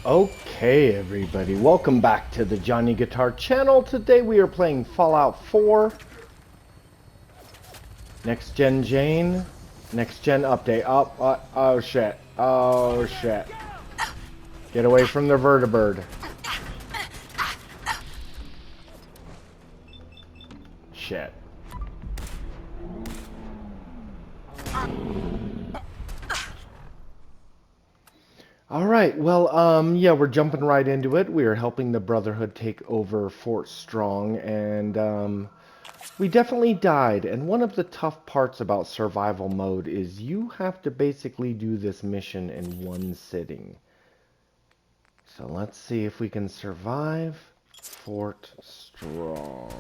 Okay, everybody, welcome back to the Johnny Guitar channel. Today we are playing Fallout 4. Next Gen Jane. Next Gen update. Oh shit. Oh shit. Get away from the Vertibird. Shit. Alright, well, yeah, we're jumping right into it. We are helping the Brotherhood take over Fort Strong, and, we definitely died. And one of the tough parts about survival mode is you have to basically do this mission in one sitting. So let's see if we can survive Fort Strong.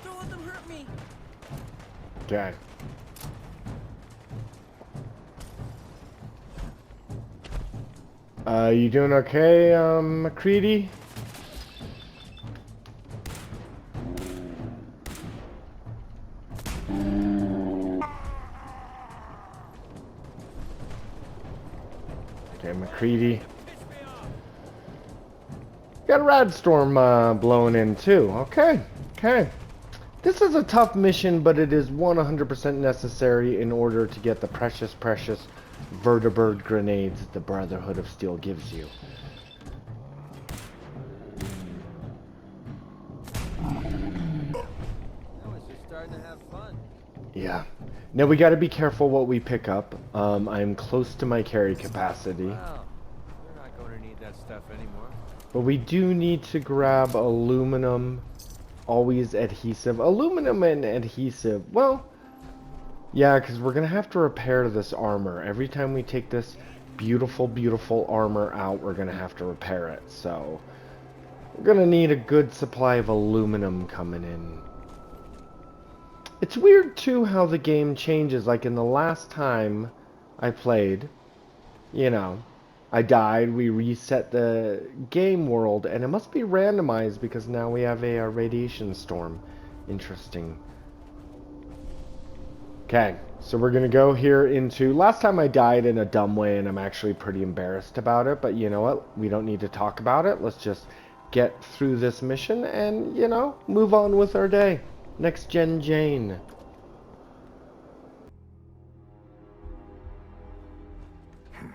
Don't let them hurt me. Okay. You doing okay, McCready? Okay, McCready. Got a rad storm blowing in too. Okay, okay. This is a tough mission, but it is 100% necessary in order to get the precious Vertibird grenades the Brotherhood of Steel gives you. Now it's just starting to have fun. Yeah. Now we got to be careful what we pick up. I'm close to my carry capacity. Wow. We're not going to need that stuff anymore. But we do need to grab aluminum, always adhesive. Aluminum and adhesive. Well, yeah, because we're going to have to repair this armor. Every time we take this beautiful armor out, we're going to have to repair it. So, we're going to need a good supply of aluminum coming in. It's weird, too, how the game changes. Like, in the last time I played, you know, I died, we reset the game world, and it must be randomized because now we have a radiation storm. Interesting. Okay, so we're gonna go here into... Last time I died in a dumb way, and I'm actually pretty embarrassed about it, but you know what? We don't need to talk about it. Let's just get through this mission and, you know, move on with our day. Next Gen Jane. I'm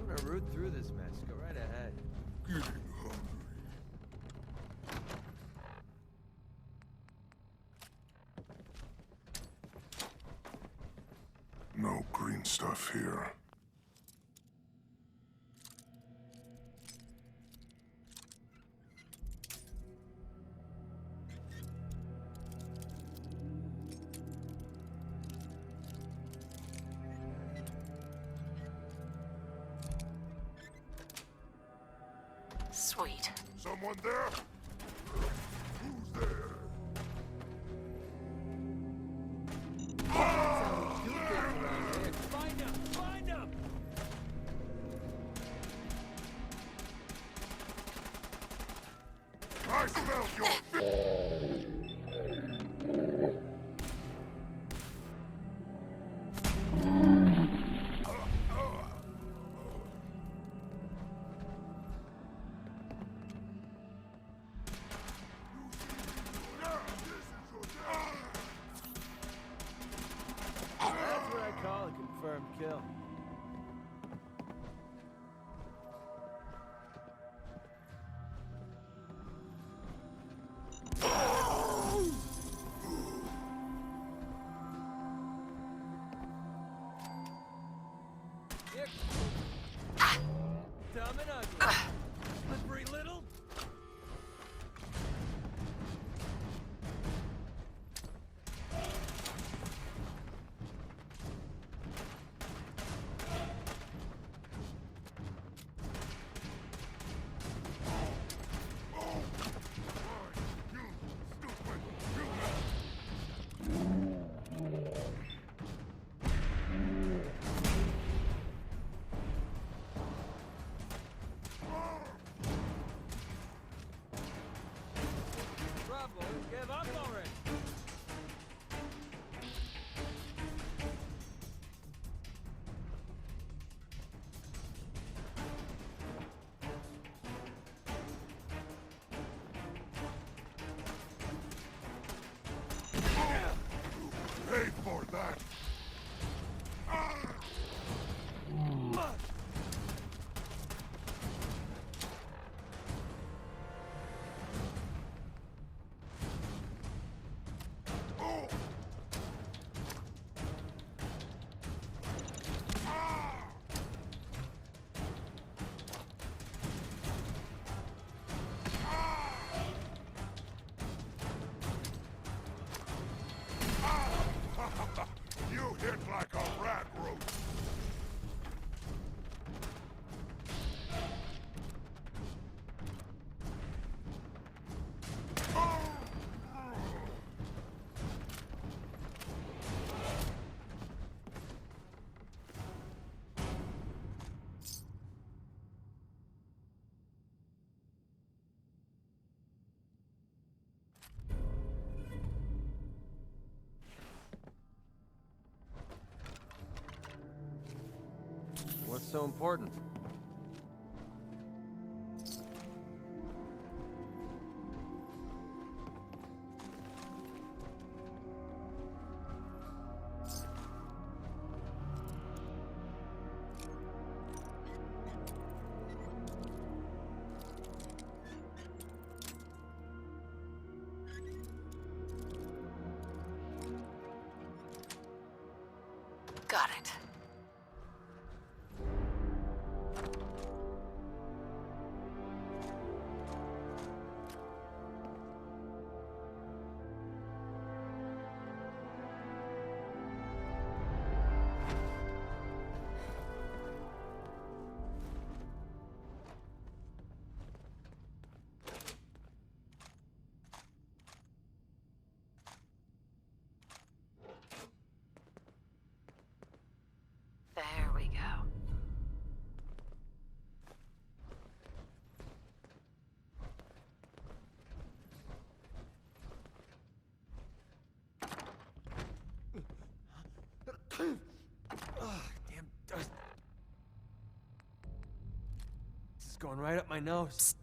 going to root through this mess. Go right ahead. Getting hungry. No green stuff here. Sweet. Someone there? Who's there? Find him! Find him! I smell your That's what I call a confirmed kill. What's so important? Got it. There we go. Damn dust. This is going right up my nose.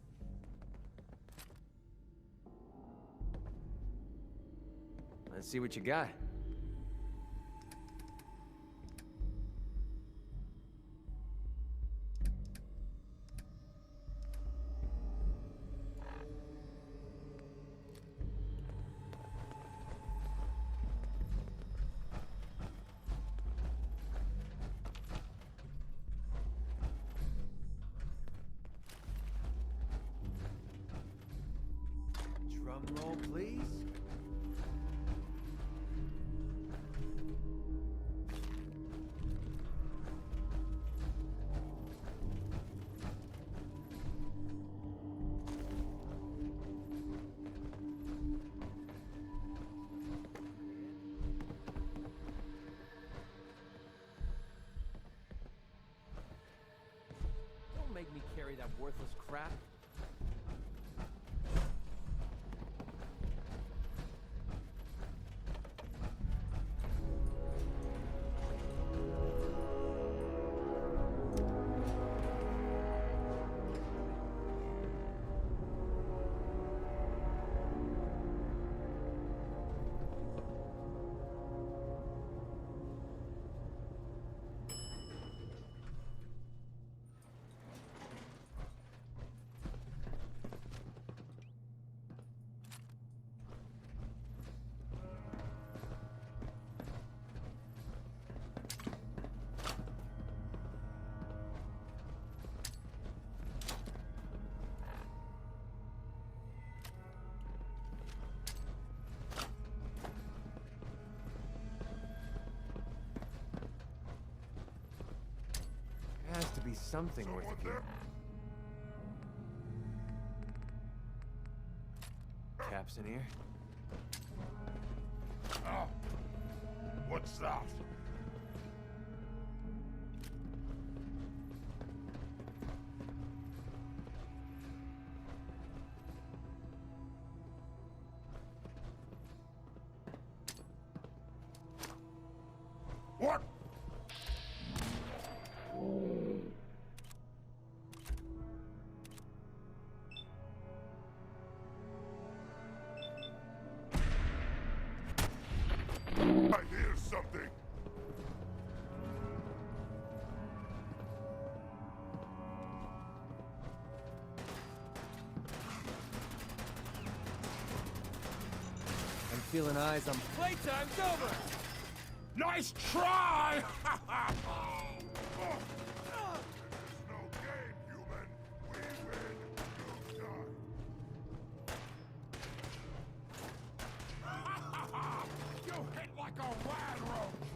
Let's see what you got. Drum roll, please. Don't make me carry that worthless crap. There has to be something worth Someone keeping. there? Caps in here. Ah, what's that? What? I hear something. I'm feeling eyes on playtime's over! Nice try! It's no game, human. We win, you die. You hit like a rad roach!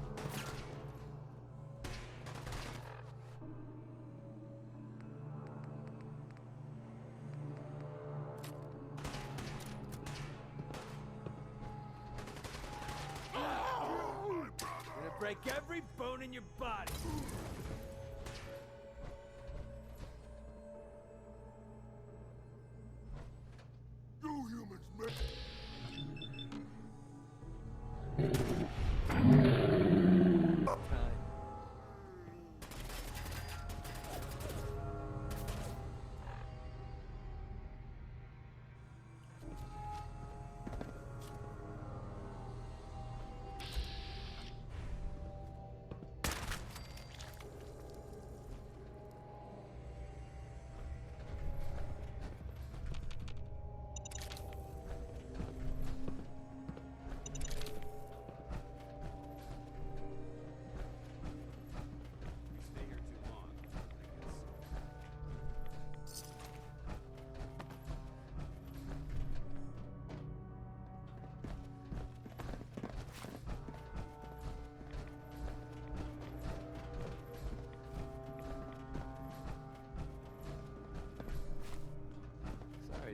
Gonna break every bone in your body! You humans make... Time.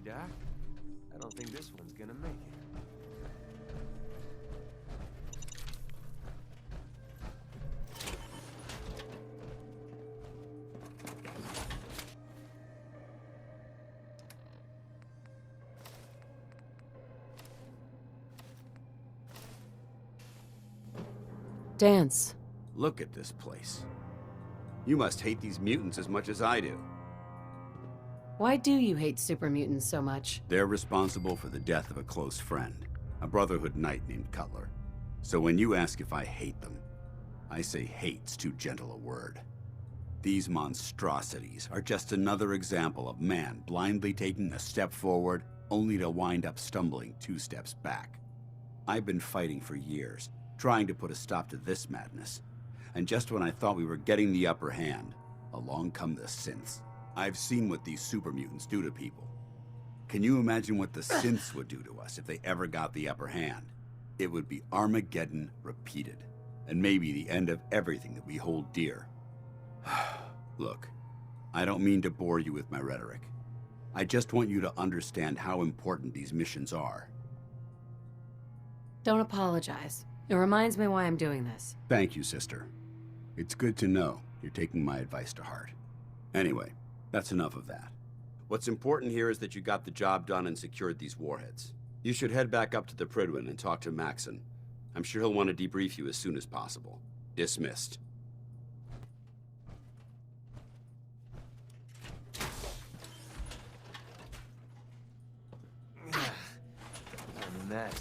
Doc. I don't think this one's gonna make it. Dance. Look at this place. You must hate these mutants as much as I do. Why do you hate super mutants so much? They're responsible for the death of a close friend, a Brotherhood knight named Cutler. So when you ask if I hate them, I say hate's too gentle a word. These monstrosities are just another example of man blindly taking a step forward, only to wind up stumbling 2 steps back. I've been fighting for years, trying to put a stop to this madness. And just when I thought we were getting the upper hand, along come the synths. I've seen what these super mutants do to people. Can you imagine what the synths would do to us if they ever got the upper hand? It would be Armageddon repeated, and maybe the end of everything that we hold dear. Look, I don't mean to bore you with my rhetoric. I just want you to understand how important these missions are. Don't apologize. It reminds me why I'm doing this. Thank you, sister. It's good to know you're taking my advice to heart. Anyway, that's enough of that. What's important here is that you got the job done and secured these warheads. You should head back up to the Prydwen and talk to Maxon. I'm sure he'll want to debrief you as soon as possible. Dismissed. I'm a mess.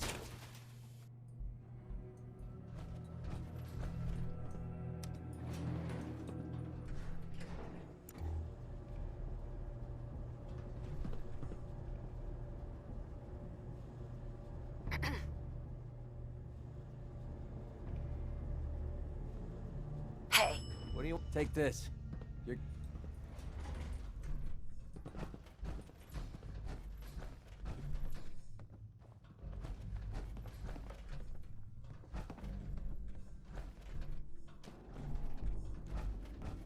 Hey, What do you take this? You're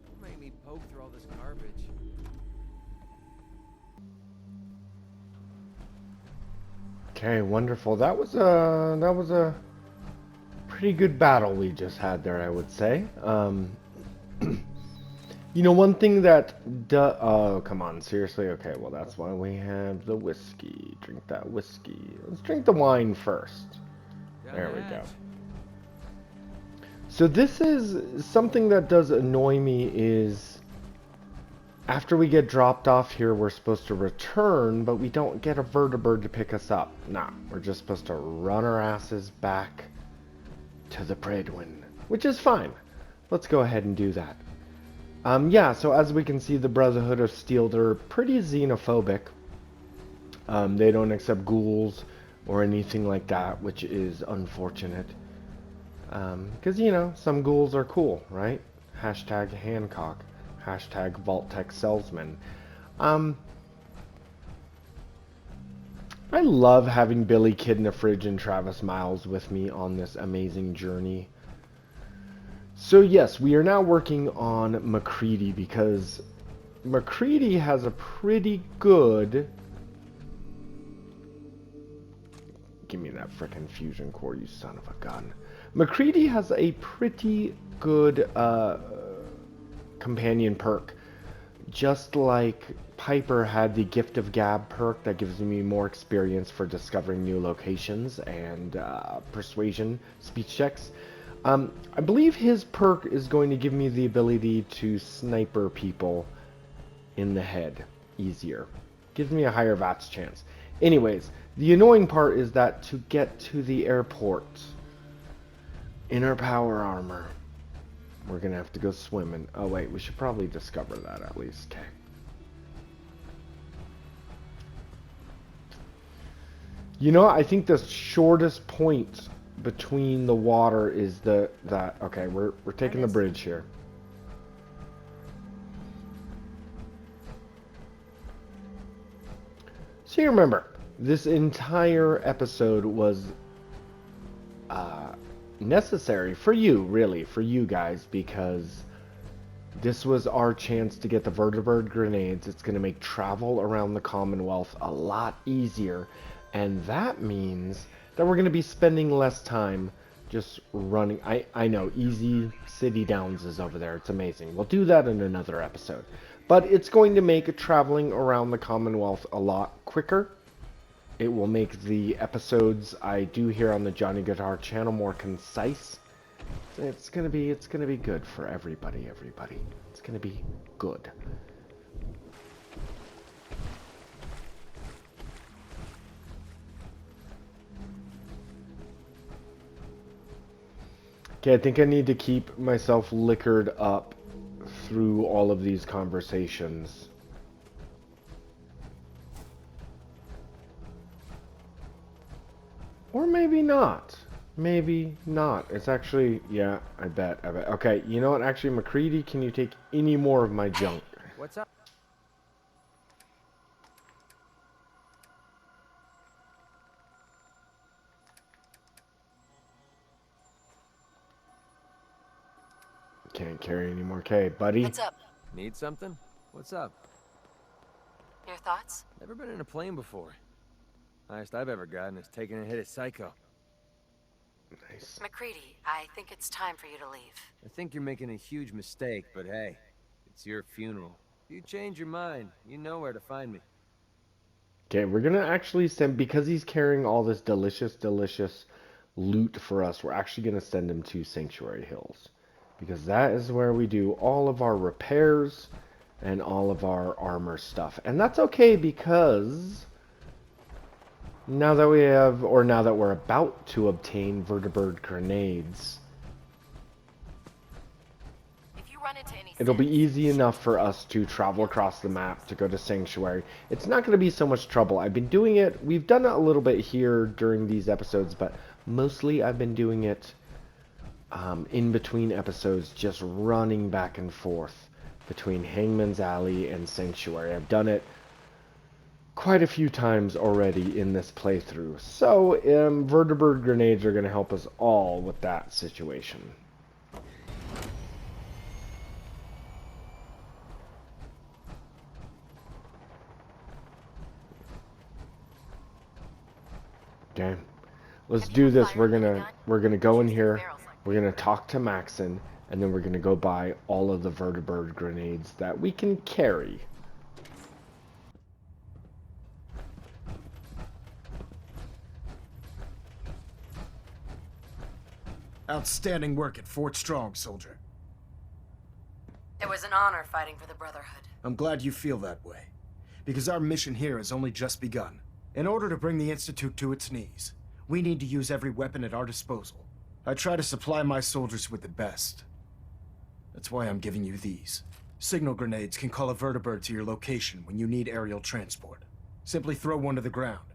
Don't make me poke through all this garbage. Okay, wonderful. That was a pretty good battle we just had there, I would say. You know, one thing that oh, come on, seriously? Okay, well, that's why we have the whiskey. Drink that whiskey. Let's drink the wine first. Down There the we go. hatch. So this is something that does annoy me is after we get dropped off here, we're supposed to return, but we don't get a Vertibird to pick us up. Nah, we're just supposed to run our asses back to the Prydwen, which is fine. Let's go ahead and do that. Yeah, so as we can see, the Brotherhood of Steel, they're pretty xenophobic. They don't accept ghouls or anything like that, which is unfortunate. Because, you know, some ghouls are cool, right? Hashtag Hancock. Hashtag Vault-Tech Salesman. I love having Billy Kid in the Fridge and Travis Miles with me on this amazing journey. So yes, we are now working on MacCready because MacCready has a pretty good... Give me that frickin' fusion core, you son of a gun. MacCready has a pretty good companion perk. Just like Piper had the Gift of Gab perk that gives me more experience for discovering new locations and persuasion speech checks. I believe his perk is going to give me the ability to sniper people in the head easier. Gives me a higher VATS chance. Anyways, the annoying part is that to get to the airport, inner power armor, we're going to have to go swimming. Oh wait, we should probably discover that at least. Okay. You know, I think the shortest point between the water is okay, we're taking the bridge here. So you remember, this entire episode was necessary for you, really, for you guys, because This was our chance to get the Vertibird grenades. It's going to make travel around the Commonwealth a lot easier. And that means that we're going to be spending less time just running. I know, easy city downs is over there. It's amazing. We'll do that in another episode. But it's going to make traveling around the Commonwealth a lot quicker. It will make the episodes I do here on the Johnny Guitar channel more concise. It's gonna be good for everybody. It's gonna be good. Okay, I think I need to keep myself liquored up through all of these conversations. Or maybe not. Maybe not. It's actually, yeah, I bet. Okay, you know what? Actually, McCready, can you take any more of my junk? What's up? Can't carry any more. Okay, buddy. What's up? Need something? What's up? Your thoughts? Never been in a plane before. Highest I've ever gotten is taking a hit at Psycho. Nice. McCready, I think it's time for you to leave. I think you're making a huge mistake, but hey, it's your funeral. If you change your mind, you know where to find me. Okay, we're gonna actually send, because he's carrying all this delicious loot for us, we're actually gonna send him to Sanctuary Hills. Because that is where we do all of our repairs and all of our armor stuff. And that's okay, because now that we have, or now that we're about to obtain Vertibird grenades, If you run into any it'll be sins, easy enough for us to travel across the map to go to Sanctuary. It's not going to be so much trouble. I've been doing it, we've done it a little bit here during these episodes, but mostly I've been doing it in between episodes, just running back and forth between Hangman's Alley and Sanctuary. I've done it quite a few times already in this playthrough. So, Vertibird grenades are going to help us all with that situation. Okay, let's do this. We're gonna go in here. We're gonna talk to Maxon, and then we're gonna go buy all of the Vertibird grenades that we can carry. Outstanding work at Fort Strong, soldier. it was an honor fighting for the Brotherhood. I'm glad you feel that way, because our mission here has only just begun. In order to bring the Institute to its knees, we need to use every weapon at our disposal. I try to supply my soldiers with the best. That's why I'm giving you these. Signal grenades can call a Vertibird to your location when you need aerial transport. Simply throw one to the ground,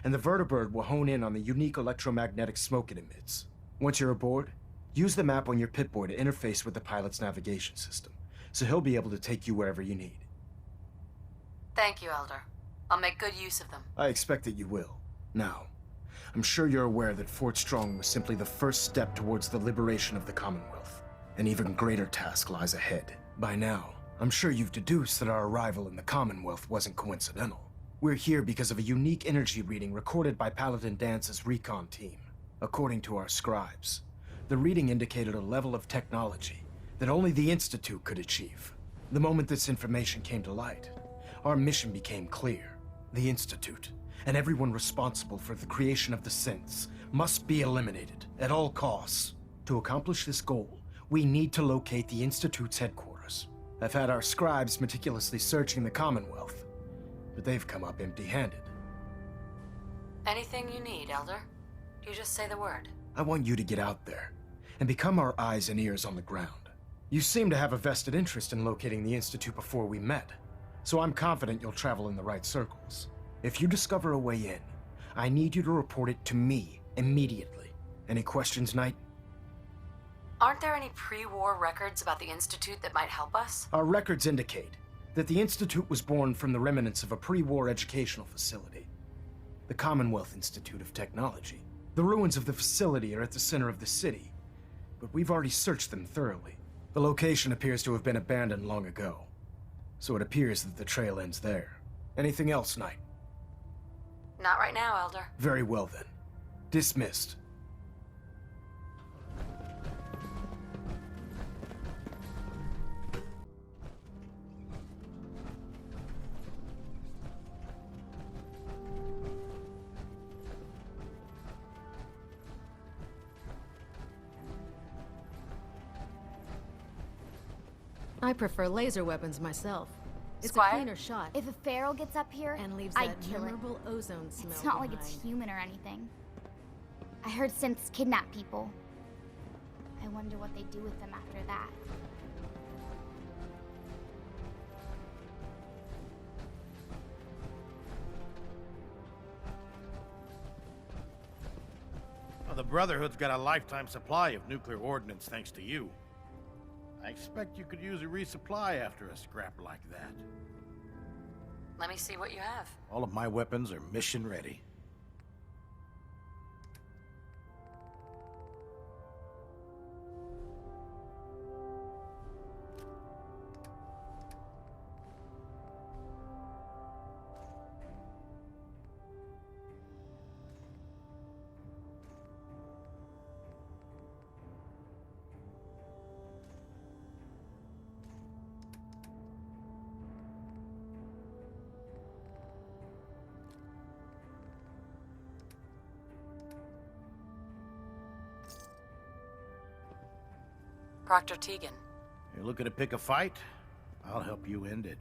and the Vertibird will hone in on the unique electromagnetic smoke it emits. Once you're aboard, use the map on your Pip-Boy to interface with the pilot's navigation system, so he'll be able to take you wherever you need. Thank you, Elder. I'll make good use of them. I expect that you will. Now, I'm sure you're aware that Fort Strong was simply the first step towards the liberation of the Commonwealth. An even greater task lies ahead. By now, I'm sure you've deduced that our arrival in the Commonwealth wasn't coincidental. We're here because of a unique energy reading recorded by Paladin Dance's recon team. According to our scribes, the reading indicated a level of technology that only the Institute could achieve. The moment this information came to light, our mission became clear. The Institute, and everyone responsible for the creation of the synths, must be eliminated at all costs. To accomplish this goal, we need to locate the Institute's headquarters. I've had our scribes meticulously searching the Commonwealth, but they've come up empty-handed. Anything you need, Elder? You just say the word. I want you to get out there and become our eyes and ears on the ground. You seem to have a vested interest in locating the Institute before we met, so I'm confident you'll travel in the right circles. If you discover a way in, I need you to report it to me immediately. Any questions, Knight? Aren't there any pre-war records about the Institute that might help us? Our records indicate that the Institute was born from the remnants of a pre-war educational facility, the Commonwealth Institute of Technology. The ruins of the facility are at the center of the city, but we've already searched them thoroughly. The location appears to have been abandoned long ago, so it appears that the trail ends there. Anything else, Knight? Not right now, Elder. Very well then. Dismissed. I prefer laser weapons myself. It's Squire? a cleaner shot If a feral gets up here, and leaves I'd that kill it. memorable ozone smell It's not like behind. it's human or anything. I heard synths kidnap people. I wonder what they do with them after that. Well, the Brotherhood's got a lifetime supply of nuclear ordnance thanks to you. I expect you could use a resupply after a scrap like that. Let me see what you have. All of my weapons are mission ready. Proctor Tegan. You're looking to pick a fight? I'll help you end it.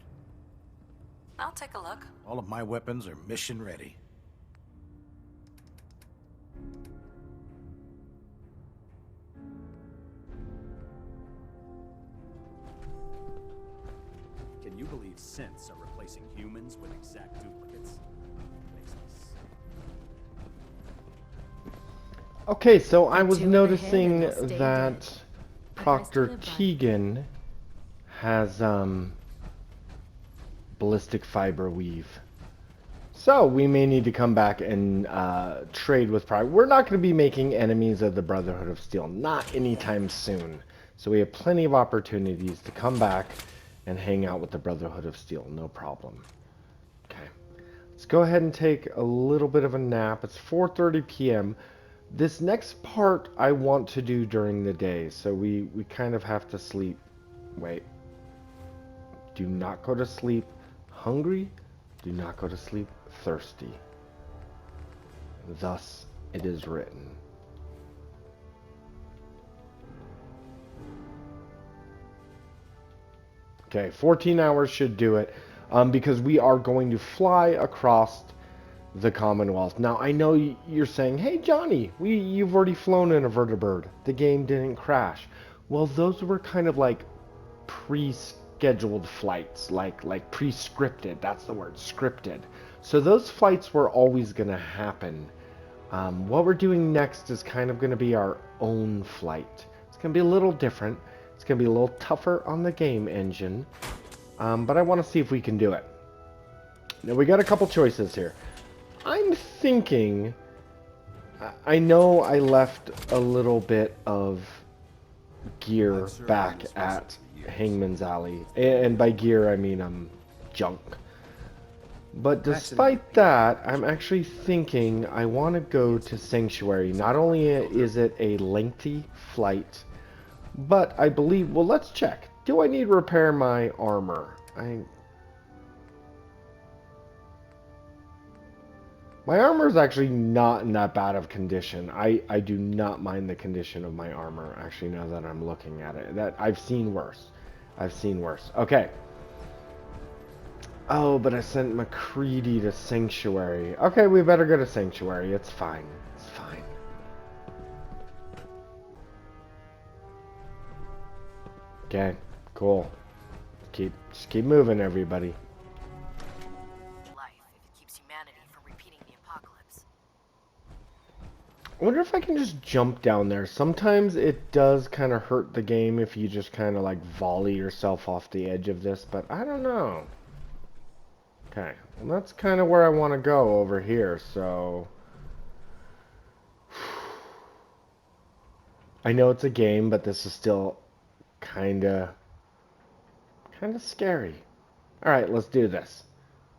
I'll take a look. All of my weapons are mission ready. Can you believe synths are replacing humans with exact duplicates? Makes me sick. Okay, so I was Two in the head noticing and they'll stay that dead. Proctor live by. Tegan has ballistic fiber weave. So we may need to come back and trade with Pride. We're not going to be making enemies of the Brotherhood of Steel, not anytime soon. So we have plenty of opportunities to come back and hang out with the Brotherhood of Steel, no problem. Okay, let's go ahead and take a little bit of a nap. It's 4:30 p.m. This next part I want to do during the day, so we kind of have to sleep. Wait. Do not go to sleep hungry. Do not go to sleep thirsty. Thus it is written. Okay, 14 hours should do it, because we are going to fly across the Commonwealth. Now, I know you're saying, hey, Johnny, you've already flown in a Vertibird. The game didn't crash. Well, those were kind of like pre-scheduled flights, like pre-scripted. That's the word, scripted. So those flights were always going to happen. What we're doing next is kind of going to be our own flight. It's going to be a little different. It's going to be a little tougher on the game engine. But I want to see if we can do it. Now, we got a couple choices here. I'm thinking... I know I left a little bit of gear back at Hangman's Alley. And by gear, I mean junk. But despite that, I'm actually thinking I want to go to Sanctuary. Not only is it a lengthy flight, but I believe... Well, let's check. Do I need to repair my armor? My armor is actually not in that bad of condition. I do not mind the condition of my armor, actually, now that I'm looking at it. That I've seen worse. I've seen worse. Okay. Oh, but I sent McCready to Sanctuary. Okay, we better go to Sanctuary. It's fine. It's fine. Okay, cool. Just keep moving, everybody. Life, if it keeps humanity from repeating the apocalypse. I wonder if I can just jump down there. Sometimes it does kind of hurt the game if you just kind of like volley yourself off the edge of this, but I don't know. Okay, well, that's kind of where I want to go over here, so... I know it's a game, but this is still Kinda scary. Alright, let's do this.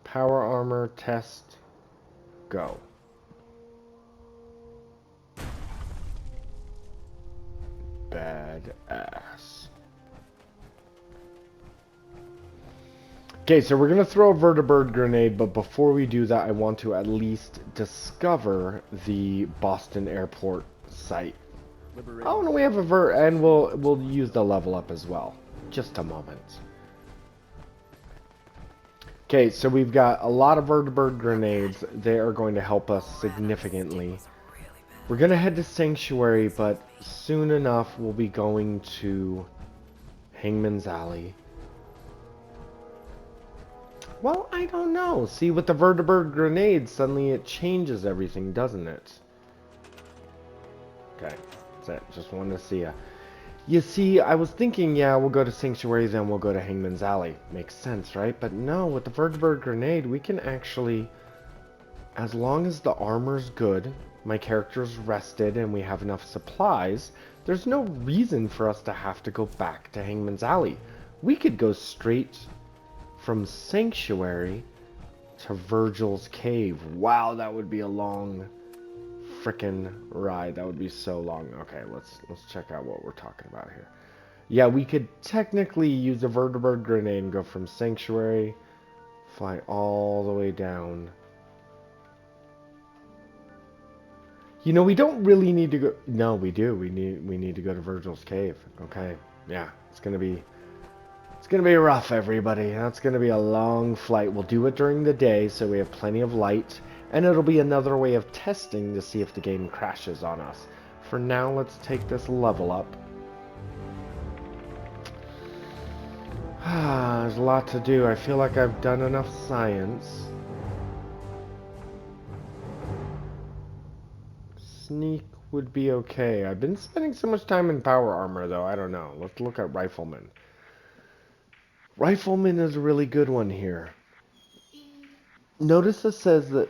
Power armor test, go. Badass. Okay, so we're going to throw a Vertibird grenade, but before we do that, I want to at least discover the Boston Airport site. Oh, no, we have a and we'll use the level up as well. Just a moment. Okay, so we've got a lot of Vertibird grenades. They are going to help us significantly. We're going to head to Sanctuary, but soon enough we'll be going to Hangman's Alley. Well, I don't know. See, with the Vertibird grenade, suddenly it changes everything, doesn't it? Okay, that's it. Just wanted to see ya. You see, I was thinking, yeah, we'll go to Sanctuary, then we'll go to Hangman's Alley. Makes sense, right? But no, with the Vertibird grenade, we can actually, as long as the armor's good, my character's rested, and we have enough supplies, there's no reason for us to have to go back to Hangman's Alley. We could go straight from Sanctuary to Virgil's Cave. Wow, that would be a long frickin' ride. That would be so long. Okay, let's check out what we're talking about here. Yeah, we could technically use a Vertibird grenade and go from Sanctuary, fly all the way down. You know, we don't really need to go. No, we do. We need to go to Virgil's Cave. Okay, yeah, it's gonna be rough, everybody. That's gonna be a long flight. We'll do it during the day so we have plenty of light. And it'll be another way of testing to see if the game crashes on us. For now, let's take this level up. There's a lot to do. I feel like I've done enough science. Sneak would be okay. I've been spending so much time in power armor, though. I don't know. Let's look at Rifleman. Rifleman is a really good one here. Notice it says that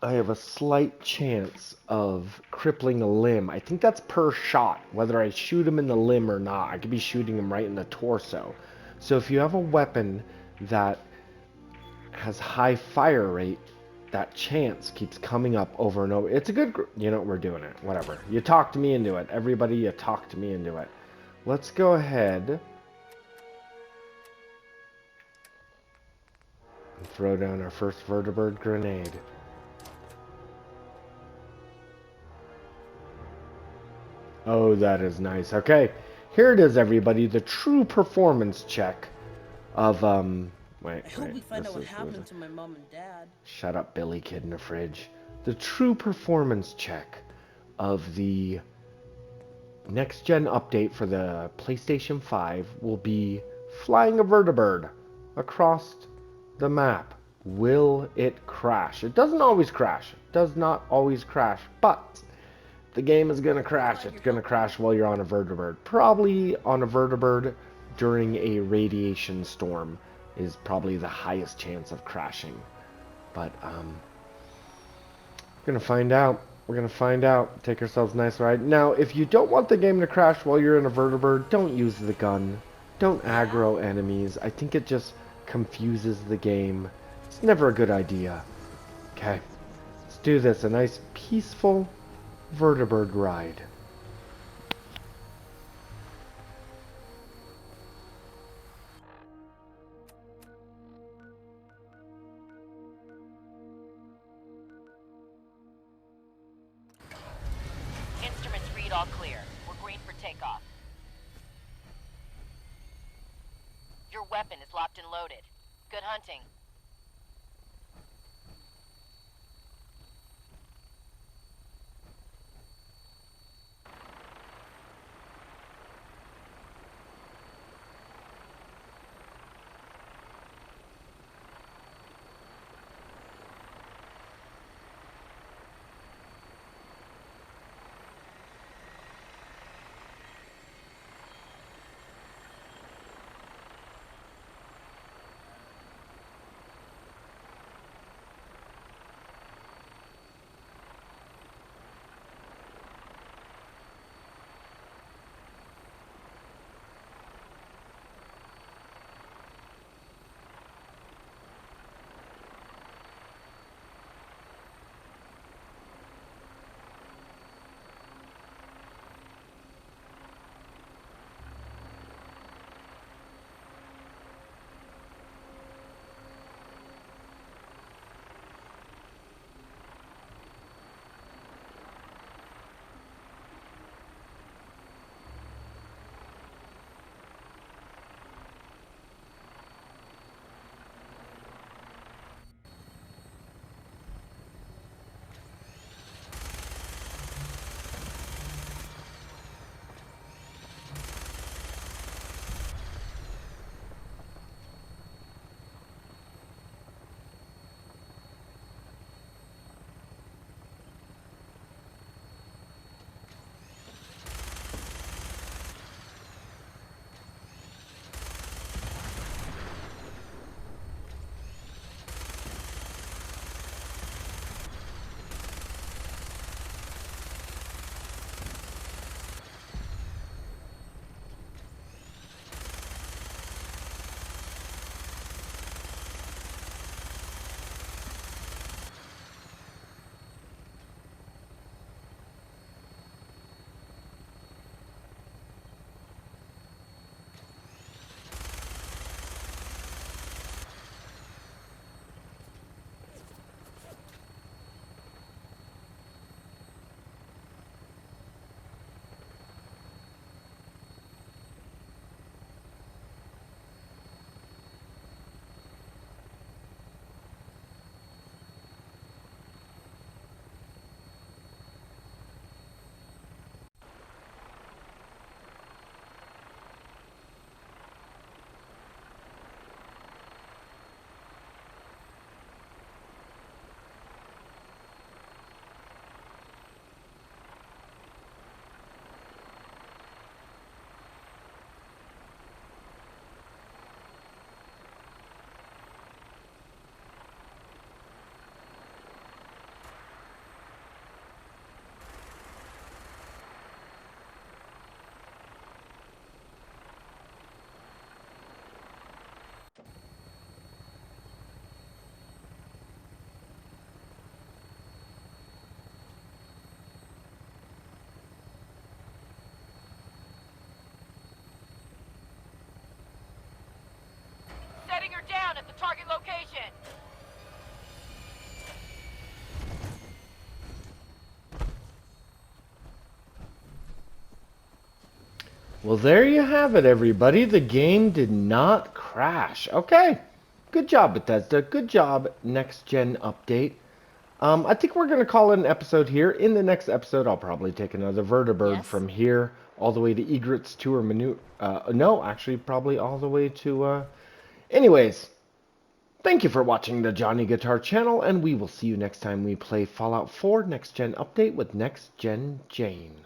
I have a slight chance of crippling a limb. I think that's per shot, whether I shoot him in the limb or not. I could be shooting him right in the torso. So if you have a weapon that has high fire rate, that chance keeps coming up over and over. It's a good... You know, we're doing it. Whatever. You talked me into it. Everybody, you talked me into it. Let's go ahead and throw down our first Vertibird grenade. Oh, that is nice. Okay, here it is, everybody. The true performance check of, wait, I hope we find out what happened to my mom and dad. Shut up, Billy Kid in the fridge. The true performance check of the next-gen update for the PlayStation 5 will be flying a Vertibird across the map. Will it crash? It doesn't always crash. It does not always crash, but the game is going to crash. It's going to crash while you're on a Vertibird. Probably on a Vertibird during a radiation storm is probably the highest chance of crashing. But, we're going to find out. We're going to find out. Take ourselves a nice ride. Now, if you don't want the game to crash while you're in a Vertibird, don't use the gun. Don't aggro enemies. I think it just confuses the game. It's never a good idea. Okay. Let's do this. A nice, peaceful Vertibird ride. Instruments read all clear. We're green for takeoff. Your weapon is locked and loaded. Good hunting. hunting her down at the target location. Well, there you have it, everybody. The game did not crash. Okay. Good job, Bethesda. Good job, Next Gen Update. I think we're going to call it an episode here. In the next episode, I'll probably take another Vertibird from here all the way to Egret's Tour Menu. No, actually, probably all the way to... Anyways, thank you for watching the Johnny Guitar channel, and we will see you next time we play Fallout 4 Next Gen Update with Next Gen Jane.